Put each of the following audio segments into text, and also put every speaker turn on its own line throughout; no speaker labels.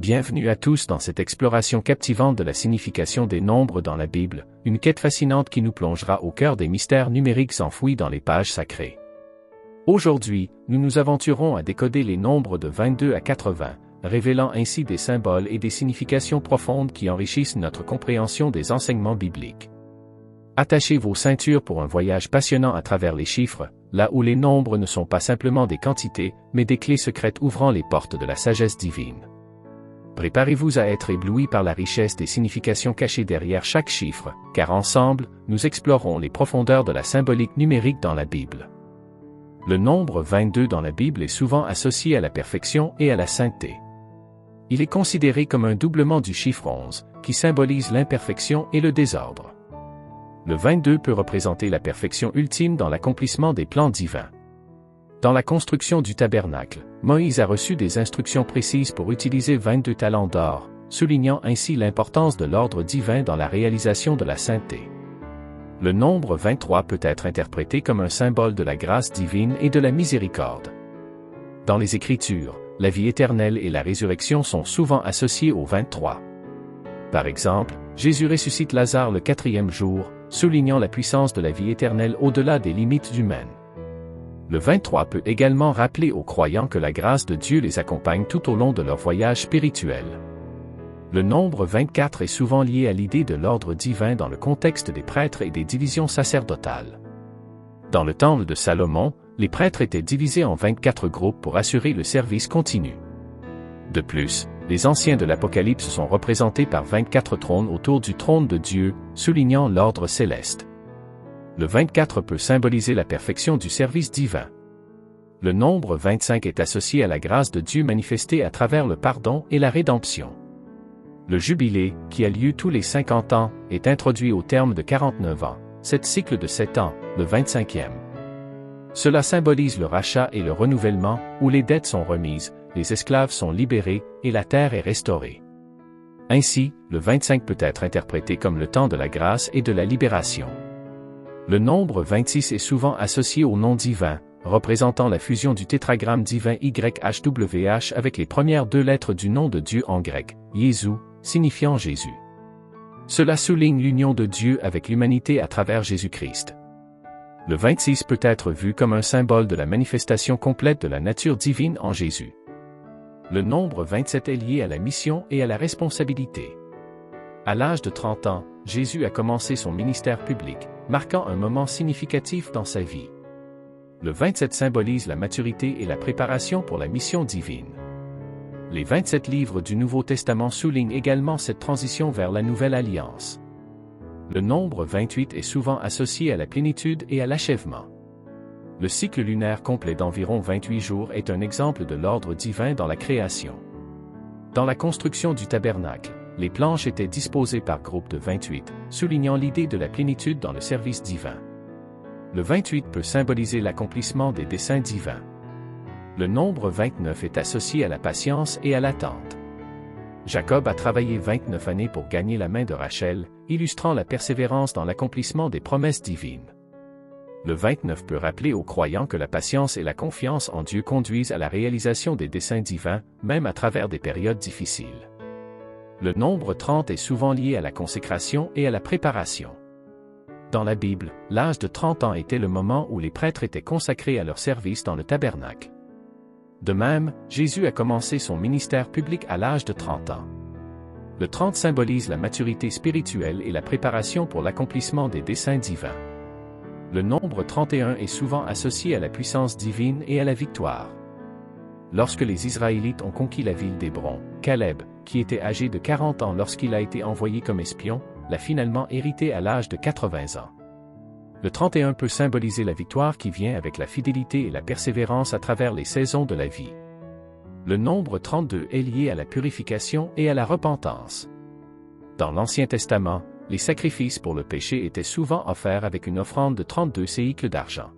Bienvenue à tous dans cette exploration captivante de la signification des nombres dans la Bible, une quête fascinante qui nous plongera au cœur des mystères numériques enfouis dans les pages sacrées. Aujourd'hui, nous nous aventurons à décoder les nombres de 22 à 80, révélant ainsi des symboles et des significations profondes qui enrichissent notre compréhension des enseignements bibliques. Attachez vos ceintures pour un voyage passionnant à travers les chiffres, là où les nombres ne sont pas simplement des quantités, mais des clés secrètes ouvrant les portes de la sagesse divine. Préparez-vous à être ébloui par la richesse des significations cachées derrière chaque chiffre, car ensemble, nous explorons les profondeurs de la symbolique numérique dans la Bible. Le nombre 22 dans la Bible est souvent associé à la perfection et à la sainteté. Il est considéré comme un doublement du chiffre 11, qui symbolise l'imperfection et le désordre. Le 22 peut représenter la perfection ultime dans l'accomplissement des plans divins. Dans la construction du tabernacle, Moïse a reçu des instructions précises pour utiliser 22 talents d'or, soulignant ainsi l'importance de l'ordre divin dans la réalisation de la sainteté. Le nombre 23 peut être interprété comme un symbole de la grâce divine et de la miséricorde. Dans les Écritures, la vie éternelle et la résurrection sont souvent associées au 23. Par exemple, Jésus ressuscite Lazare le 4e jour, soulignant la puissance de la vie éternelle au-delà des limites humaines. Le 23 peut également rappeler aux croyants que la grâce de Dieu les accompagne tout au long de leur voyage spirituel. Le nombre 24 est souvent lié à l'idée de l'ordre divin dans le contexte des prêtres et des divisions sacerdotales. Dans le temple de Salomon, les prêtres étaient divisés en 24 groupes pour assurer le service continu. De plus, les anciens de l'Apocalypse sont représentés par 24 trônes autour du trône de Dieu, soulignant l'ordre céleste. Le 24 peut symboliser la perfection du service divin. Le nombre 25 est associé à la grâce de Dieu manifestée à travers le pardon et la rédemption. Le jubilé, qui a lieu tous les 50 ans, est introduit au terme de 49 ans, 7 cycles de 7 ans, le 25e. Cela symbolise le rachat et le renouvellement, où les dettes sont remises, les esclaves sont libérés, et la terre est restaurée. Ainsi, le 25 peut être interprété comme le temps de la grâce et de la libération. Le nombre 26 est souvent associé au nom divin, représentant la fusion du tétragramme divin YHWH avec les premières deux lettres du nom de Dieu en grec, Jésus, signifiant Jésus. Cela souligne l'union de Dieu avec l'humanité à travers Jésus-Christ. Le 26 peut être vu comme un symbole de la manifestation complète de la nature divine en Jésus. Le nombre 27 est lié à la mission et à la responsabilité. À l'âge de 30 ans, Jésus a commencé son ministère public, marquant un moment significatif dans sa vie. Le 27 symbolise la maturité et la préparation pour la mission divine. Les 27 livres du Nouveau Testament soulignent également cette transition vers la Nouvelle Alliance. Le nombre 28 est souvent associé à la plénitude et à l'achèvement. Le cycle lunaire complet d'environ 28 jours est un exemple de l'ordre divin dans la création. Dans la construction du tabernacle, les planches étaient disposées par groupe de 28, soulignant l'idée de la plénitude dans le service divin. Le 28 peut symboliser l'accomplissement des desseins divins. Le nombre 29 est associé à la patience et à l'attente. Jacob a travaillé 29 années pour gagner la main de Rachel, illustrant la persévérance dans l'accomplissement des promesses divines. Le 29 peut rappeler aux croyants que la patience et la confiance en Dieu conduisent à la réalisation des desseins divins, même à travers des périodes difficiles. Le nombre 30 est souvent lié à la consécration et à la préparation. Dans la Bible, l'âge de 30 ans était le moment où les prêtres étaient consacrés à leur service dans le tabernacle. De même, Jésus a commencé son ministère public à l'âge de 30 ans. Le 30 symbolise la maturité spirituelle et la préparation pour l'accomplissement des desseins divins. Le nombre 31 est souvent associé à la puissance divine et à la victoire. Lorsque les Israélites ont conquis la ville d'Hébron, Caleb, qui était âgé de 40 ans lorsqu'il a été envoyé comme espion, l'a finalement hérité à l'âge de 80 ans. Le 31 peut symboliser la victoire qui vient avec la fidélité et la persévérance à travers les saisons de la vie. Le nombre 32 est lié à la purification et à la repentance. Dans l'Ancien Testament, les sacrifices pour le péché étaient souvent offerts avec une offrande de 32 séicles d'argent.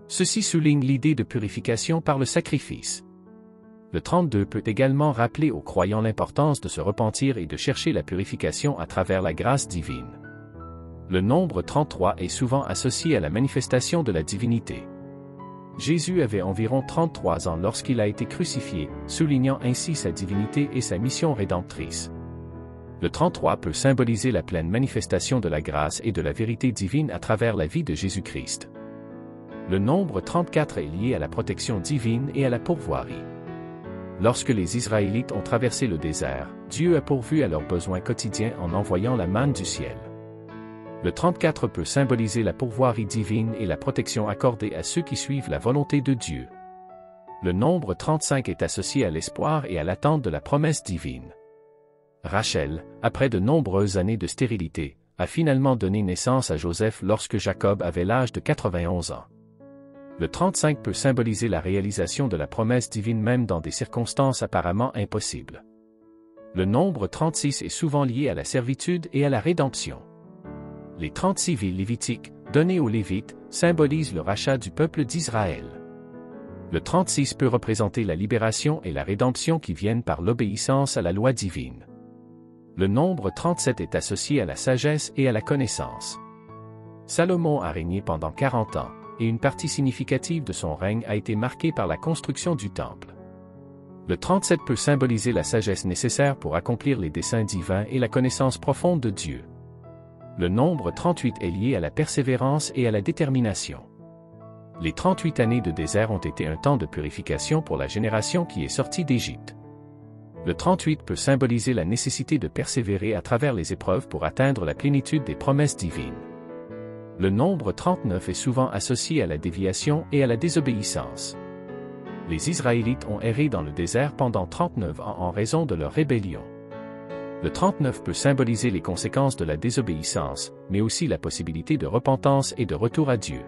Ceci souligne l'idée de purification par le sacrifice. Le 32 peut également rappeler aux croyants l'importance de se repentir et de chercher la purification à travers la grâce divine. Le nombre 33 est souvent associé à la manifestation de la divinité. Jésus avait environ 33 ans lorsqu'il a été crucifié, soulignant ainsi sa divinité et sa mission rédemptrice. Le 33 peut symboliser la pleine manifestation de la grâce et de la vérité divine à travers la vie de Jésus-Christ. Le nombre 34 est lié à la protection divine et à la pourvoirie. Lorsque les Israélites ont traversé le désert, Dieu a pourvu à leurs besoins quotidiens en envoyant la manne du ciel. Le 34 peut symboliser la pourvoirie divine et la protection accordée à ceux qui suivent la volonté de Dieu. Le nombre 35 est associé à l'espoir et à l'attente de la promesse divine. Rachel, après de nombreuses années de stérilité, a finalement donné naissance à Joseph lorsque Jacob avait l'âge de 91 ans. Le 35 peut symboliser la réalisation de la promesse divine même dans des circonstances apparemment impossibles. Le nombre 36 est souvent lié à la servitude et à la rédemption. Les 36 villes lévitiques, données aux Lévites, symbolisent le rachat du peuple d'Israël. Le 36 peut représenter la libération et la rédemption qui viennent par l'obéissance à la loi divine. Le nombre 37 est associé à la sagesse et à la connaissance. Salomon a régné pendant 40 ans, et une partie significative de son règne a été marquée par la construction du temple. Le 37 peut symboliser la sagesse nécessaire pour accomplir les desseins divins et la connaissance profonde de Dieu. Le nombre 38 est lié à la persévérance et à la détermination. Les 38 années de désert ont été un temps de purification pour la génération qui est sortie d'Égypte. Le 38 peut symboliser la nécessité de persévérer à travers les épreuves pour atteindre la plénitude des promesses divines. Le nombre 39 est souvent associé à la déviation et à la désobéissance. Les Israélites ont erré dans le désert pendant 39 ans en raison de leur rébellion. Le 39 peut symboliser les conséquences de la désobéissance, mais aussi la possibilité de repentance et de retour à Dieu.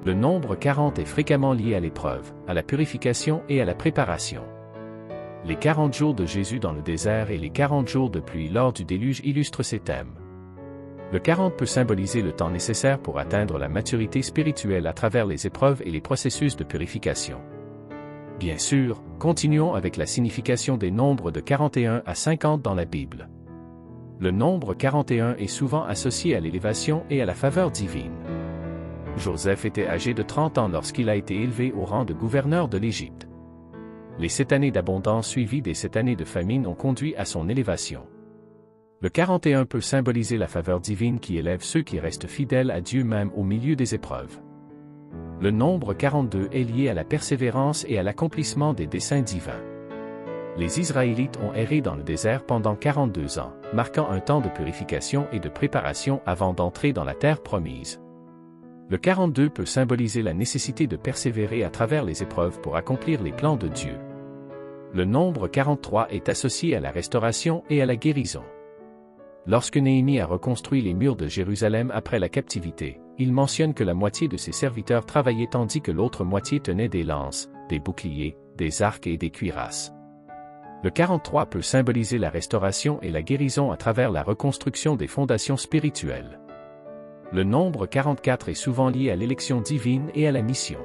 Le nombre 40 est fréquemment lié à l'épreuve, à la purification et à la préparation. Les 40 jours de Jésus dans le désert et les 40 jours de pluie lors du déluge illustrent ces thèmes. Le 40 peut symboliser le temps nécessaire pour atteindre la maturité spirituelle à travers les épreuves et les processus de purification. Bien sûr, continuons avec la signification des nombres de 41 à 50 dans la Bible. Le nombre 41 est souvent associé à l'élévation et à la faveur divine. Joseph était âgé de 30 ans lorsqu'il a été élevé au rang de gouverneur de l'Égypte. Les 7 années d'abondance suivies des 7 années de famine ont conduit à son élévation. Le 41 peut symboliser la faveur divine qui élève ceux qui restent fidèles à Dieu même au milieu des épreuves. Le nombre 42 est lié à la persévérance et à l'accomplissement des desseins divins. Les Israélites ont erré dans le désert pendant 42 ans, marquant un temps de purification et de préparation avant d'entrer dans la terre promise. Le 42 peut symboliser la nécessité de persévérer à travers les épreuves pour accomplir les plans de Dieu. Le nombre 43 est associé à la restauration et à la guérison. Lorsque Néhémie a reconstruit les murs de Jérusalem après la captivité, il mentionne que la moitié de ses serviteurs travaillaient tandis que l'autre moitié tenait des lances, des boucliers, des arcs et des cuirasses. Le 43 peut symboliser la restauration et la guérison à travers la reconstruction des fondations spirituelles. Le nombre 44 est souvent lié à l'élection divine et à la mission.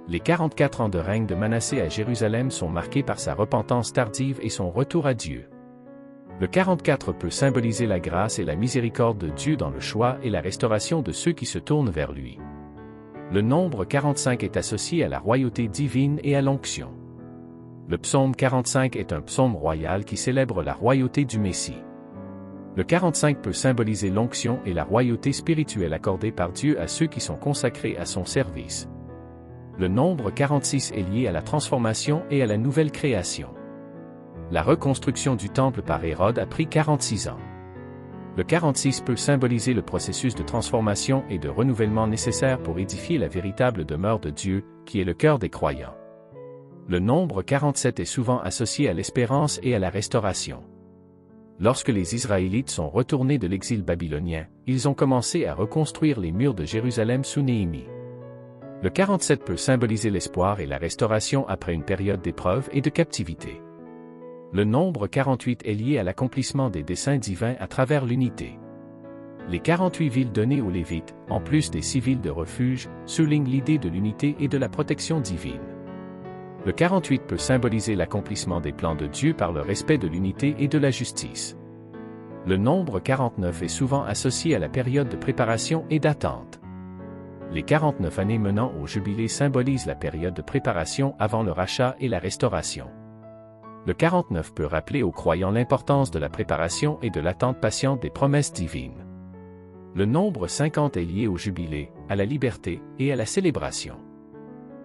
Les 44 ans de règne de Manassé à Jérusalem sont marqués par sa repentance tardive et son retour à Dieu. Le 44 peut symboliser la grâce et la miséricorde de Dieu dans le choix et la restauration de ceux qui se tournent vers lui. Le nombre 45 est associé à la royauté divine et à l'onction. Le psaume 45 est un psaume royal qui célèbre la royauté du Messie. Le 45 peut symboliser l'onction et la royauté spirituelle accordée par Dieu à ceux qui sont consacrés à son service. Le nombre 46 est lié à la transformation et à la nouvelle création. La reconstruction du temple par Hérode a pris 46 ans. Le 46 peut symboliser le processus de transformation et de renouvellement nécessaire pour édifier la véritable demeure de Dieu, qui est le cœur des croyants. Le nombre 47 est souvent associé à l'espérance et à la restauration. Lorsque les Israélites sont retournés de l'exil babylonien, ils ont commencé à reconstruire les murs de Jérusalem sous Néhémie. Le 47 peut symboliser l'espoir et la restauration après une période d'épreuve et de captivité. Le nombre 48 est lié à l'accomplissement des desseins divins à travers l'unité. Les 48 villes données aux Lévites, en plus des 6 villes de refuge, soulignent l'idée de l'unité et de la protection divine. Le 48 peut symboliser l'accomplissement des plans de Dieu par le respect de l'unité et de la justice. Le nombre 49 est souvent associé à la période de préparation et d'attente. Les 49 années menant au jubilé symbolisent la période de préparation avant le rachat et la restauration. Le 49 peut rappeler aux croyants l'importance de la préparation et de l'attente patiente des promesses divines. Le nombre 50 est lié au jubilé, à la liberté et à la célébration.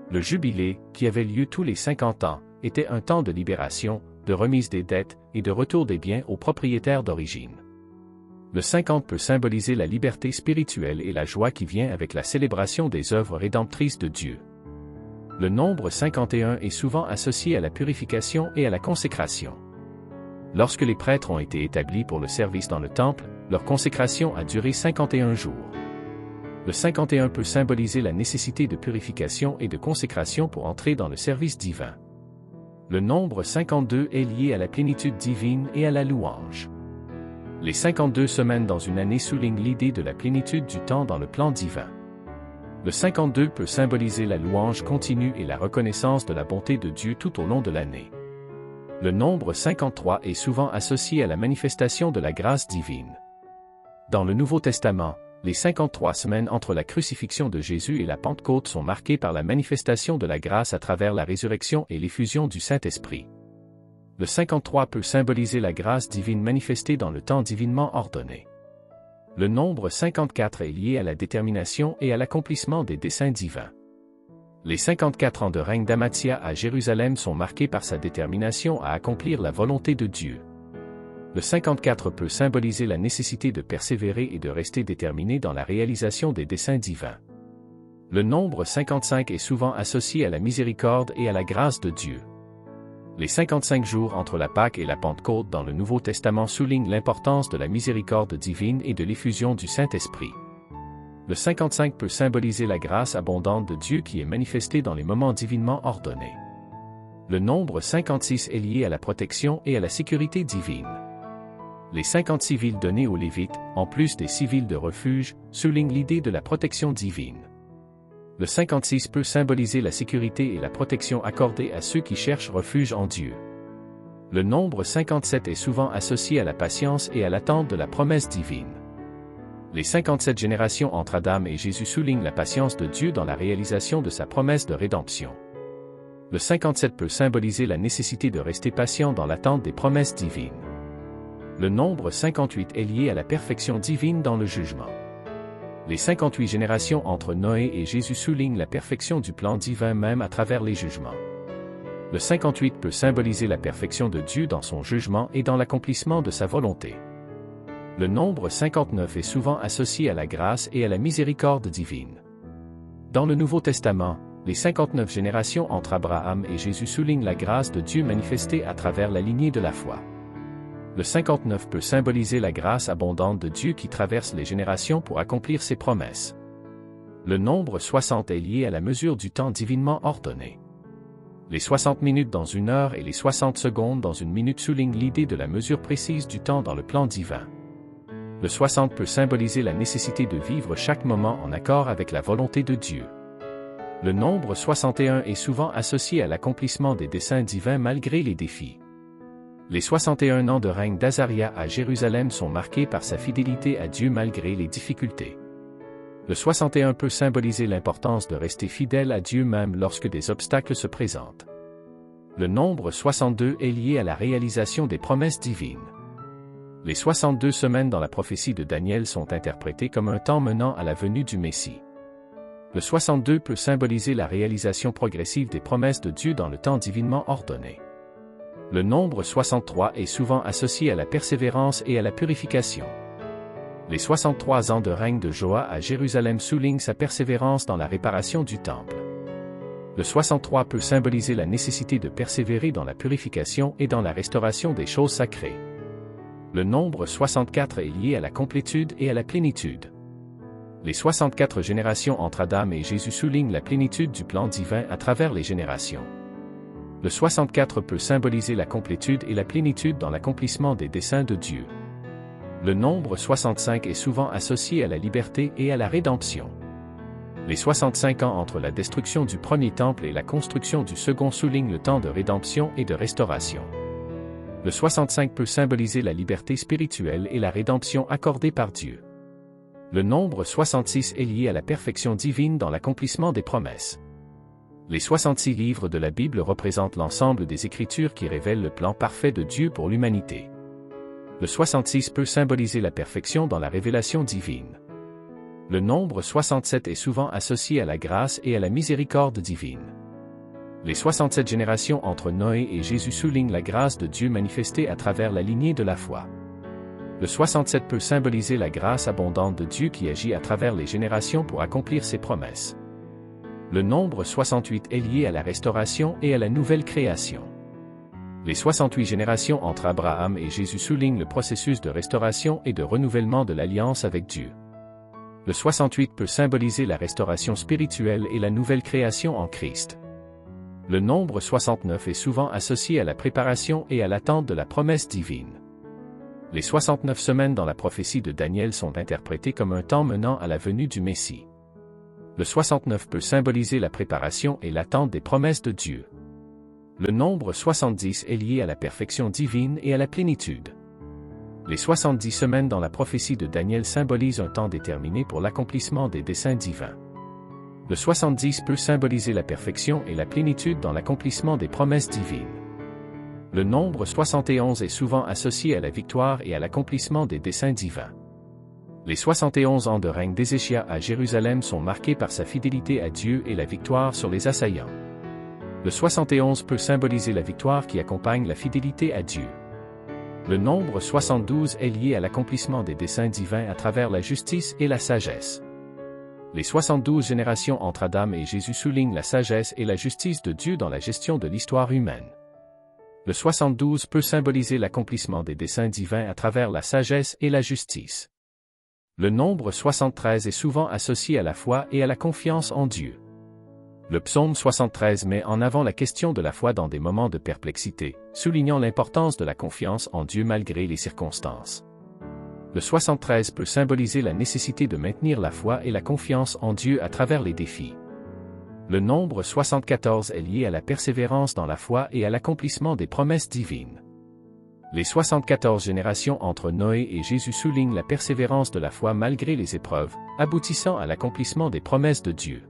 Le jubilé, qui avait lieu tous les 50 ans, était un temps de libération, de remise des dettes et de retour des biens aux propriétaires d'origine. Le 50 peut symboliser la liberté spirituelle et la joie qui vient avec la célébration des œuvres rédemptrices de Dieu. Le nombre 51 est souvent associé à la purification et à la consécration. Lorsque les prêtres ont été établis pour le service dans le temple, leur consécration a duré 51 jours. Le 51 peut symboliser la nécessité de purification et de consécration pour entrer dans le service divin. Le nombre 52 est lié à la plénitude divine et à la louange. Les 52 semaines dans une année soulignent l'idée de la plénitude du temps dans le plan divin. Le 52 peut symboliser la louange continue et la reconnaissance de la bonté de Dieu tout au long de l'année. Le nombre 53 est souvent associé à la manifestation de la grâce divine. Dans le Nouveau Testament, les 53 semaines entre la crucifixion de Jésus et la Pentecôte sont marquées par la manifestation de la grâce à travers la résurrection et l'effusion du Saint-Esprit. Le 53 peut symboliser la grâce divine manifestée dans le temps divinement ordonné. Le nombre 54 est lié à la détermination et à l'accomplissement des desseins divins. Les 54 ans de règne d'Amathia à Jérusalem sont marqués par sa détermination à accomplir la volonté de Dieu. Le 54 peut symboliser la nécessité de persévérer et de rester déterminé dans la réalisation des desseins divins. Le nombre 55 est souvent associé à la miséricorde et à la grâce de Dieu. Les 55 jours entre la Pâque et la Pentecôte dans le Nouveau Testament soulignent l'importance de la miséricorde divine et de l'effusion du Saint-Esprit. Le 55 peut symboliser la grâce abondante de Dieu qui est manifestée dans les moments divinement ordonnés. Le nombre 56 est lié à la protection et à la sécurité divine. Les 56 villes données aux Lévites, en plus des 6 villes de refuge, soulignent l'idée de la protection divine. Le 56 peut symboliser la sécurité et la protection accordée à ceux qui cherchent refuge en Dieu. Le nombre 57 est souvent associé à la patience et à l'attente de la promesse divine. Les 57 générations entre Adam et Jésus soulignent la patience de Dieu dans la réalisation de sa promesse de rédemption. Le 57 peut symboliser la nécessité de rester patient dans l'attente des promesses divines. Le nombre 58 est lié à la perfection divine dans le jugement. Les 58 générations entre Noé et Jésus soulignent la perfection du plan divin même à travers les jugements. Le 58 peut symboliser la perfection de Dieu dans son jugement et dans l'accomplissement de sa volonté. Le nombre 59 est souvent associé à la grâce et à la miséricorde divine. Dans le Nouveau Testament, les 59 générations entre Abraham et Jésus soulignent la grâce de Dieu manifestée à travers la lignée de la foi. Le 59 peut symboliser la grâce abondante de Dieu qui traverse les générations pour accomplir ses promesses. Le nombre 60 est lié à la mesure du temps divinement ordonné. Les 60 minutes dans une heure et les 60 secondes dans une minute soulignent l'idée de la mesure précise du temps dans le plan divin. Le 60 peut symboliser la nécessité de vivre chaque moment en accord avec la volonté de Dieu. Le nombre 61 est souvent associé à l'accomplissement des desseins divins malgré les défis. Les 61 ans de règne d'Azaria à Jérusalem sont marqués par sa fidélité à Dieu malgré les difficultés. Le 61 peut symboliser l'importance de rester fidèle à Dieu même lorsque des obstacles se présentent. Le nombre 62 est lié à la réalisation des promesses divines. Les 62 semaines dans la prophétie de Daniel sont interprétées comme un temps menant à la venue du Messie. Le 62 peut symboliser la réalisation progressive des promesses de Dieu dans le temps divinement ordonné. Le nombre 63 est souvent associé à la persévérance et à la purification. Les 63 ans de règne de Joas à Jérusalem soulignent sa persévérance dans la réparation du temple. Le 63 peut symboliser la nécessité de persévérer dans la purification et dans la restauration des choses sacrées. Le nombre 64 est lié à la complétude et à la plénitude. Les 64 générations entre Adam et Jésus soulignent la plénitude du plan divin à travers les générations. Le 64 peut symboliser la complétude et la plénitude dans l'accomplissement des desseins de Dieu. Le nombre 65 est souvent associé à la liberté et à la rédemption. Les 65 ans entre la destruction du premier temple et la construction du second soulignent le temps de rédemption et de restauration. Le 65 peut symboliser la liberté spirituelle et la rédemption accordée par Dieu. Le nombre 66 est lié à la perfection divine dans l'accomplissement des promesses. Les 66 livres de la Bible représentent l'ensemble des Écritures qui révèlent le plan parfait de Dieu pour l'humanité. Le 66 peut symboliser la perfection dans la révélation divine. Le nombre 67 est souvent associé à la grâce et à la miséricorde divine. Les 67 générations entre Noé et Jésus soulignent la grâce de Dieu manifestée à travers la lignée de la foi. Le 67 peut symboliser la grâce abondante de Dieu qui agit à travers les générations pour accomplir ses promesses. Le nombre 68 est lié à la restauration et à la nouvelle création. Les 68 générations entre Abraham et Jésus soulignent le processus de restauration et de renouvellement de l'alliance avec Dieu. Le 68 peut symboliser la restauration spirituelle et la nouvelle création en Christ. Le nombre 69 est souvent associé à la préparation et à l'attente de la promesse divine. Les 69 semaines dans la prophétie de Daniel sont interprétées comme un temps menant à la venue du Messie. Le 69 peut symboliser la préparation et l'attente des promesses de Dieu. Le nombre 70 est lié à la perfection divine et à la plénitude. Les 70 semaines dans la prophétie de Daniel symbolisent un temps déterminé pour l'accomplissement des desseins divins. Le 70 peut symboliser la perfection et la plénitude dans l'accomplissement des promesses divines. Le nombre 71 est souvent associé à la victoire et à l'accomplissement des desseins divins. Les 71 ans de règne d'Ézéchias à Jérusalem sont marqués par sa fidélité à Dieu et la victoire sur les assaillants. Le 71 peut symboliser la victoire qui accompagne la fidélité à Dieu. Le nombre 72 est lié à l'accomplissement des desseins divins à travers la justice et la sagesse. Les 72 générations entre Adam et Jésus soulignent la sagesse et la justice de Dieu dans la gestion de l'histoire humaine. Le 72 peut symboliser l'accomplissement des desseins divins à travers la sagesse et la justice. Le nombre 73 est souvent associé à la foi et à la confiance en Dieu. Le psaume 73 met en avant la question de la foi dans des moments de perplexité, soulignant l'importance de la confiance en Dieu malgré les circonstances. Le 73 peut symboliser la nécessité de maintenir la foi et la confiance en Dieu à travers les défis. Le nombre 74 est lié à la persévérance dans la foi et à l'accomplissement des promesses divines. Les 74 générations entre Noé et Jésus soulignent la persévérance de la foi malgré les épreuves, aboutissant à l'accomplissement des promesses de Dieu.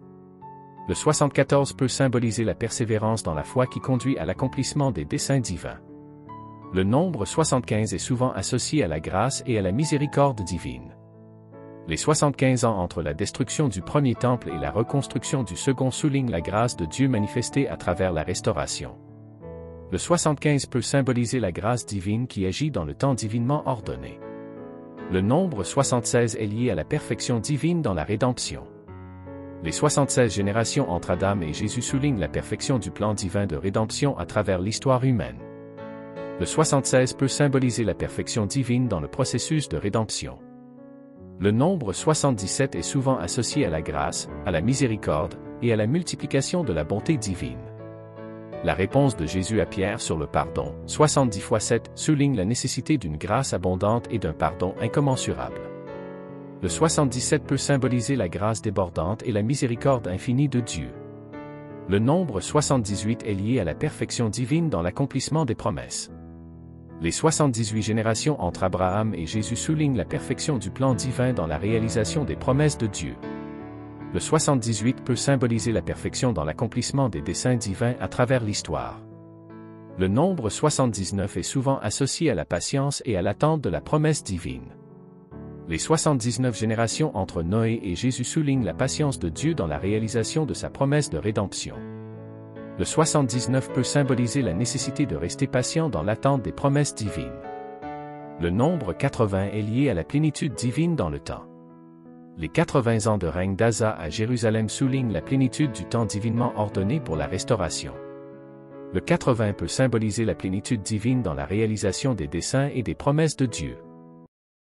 Le 74 peut symboliser la persévérance dans la foi qui conduit à l'accomplissement des desseins divins. Le nombre 75 est souvent associé à la grâce et à la miséricorde divine. Les 75 ans entre la destruction du premier temple et la reconstruction du second soulignent la grâce de Dieu manifestée à travers la restauration. Le 75 peut symboliser la grâce divine qui agit dans le temps divinement ordonné. Le nombre 76 est lié à la perfection divine dans la rédemption. Les 76 générations entre Adam et Jésus soulignent la perfection du plan divin de rédemption à travers l'histoire humaine. Le 76 peut symboliser la perfection divine dans le processus de rédemption. Le nombre 77 est souvent associé à la grâce, à la miséricorde et à la multiplication de la bonté divine. La réponse de Jésus à Pierre sur le pardon, 70 fois 7, souligne la nécessité d'une grâce abondante et d'un pardon incommensurable. Le 77 peut symboliser la grâce débordante et la miséricorde infinie de Dieu. Le nombre 78 est lié à la perfection divine dans l'accomplissement des promesses. Les 78 générations entre Abraham et Jésus soulignent la perfection du plan divin dans la réalisation des promesses de Dieu. Le 78 peut symboliser la perfection dans l'accomplissement des desseins divins à travers l'histoire. Le nombre 79 est souvent associé à la patience et à l'attente de la promesse divine. Les 79 générations entre Noé et Jésus soulignent la patience de Dieu dans la réalisation de sa promesse de rédemption. Le 79 peut symboliser la nécessité de rester patient dans l'attente des promesses divines. Le nombre 80 est lié à la plénitude divine dans le temps. Les 80 ans de règne d'Asa à Jérusalem soulignent la plénitude du temps divinement ordonné pour la restauration. Le 80 peut symboliser la plénitude divine dans la réalisation des desseins et des promesses de Dieu.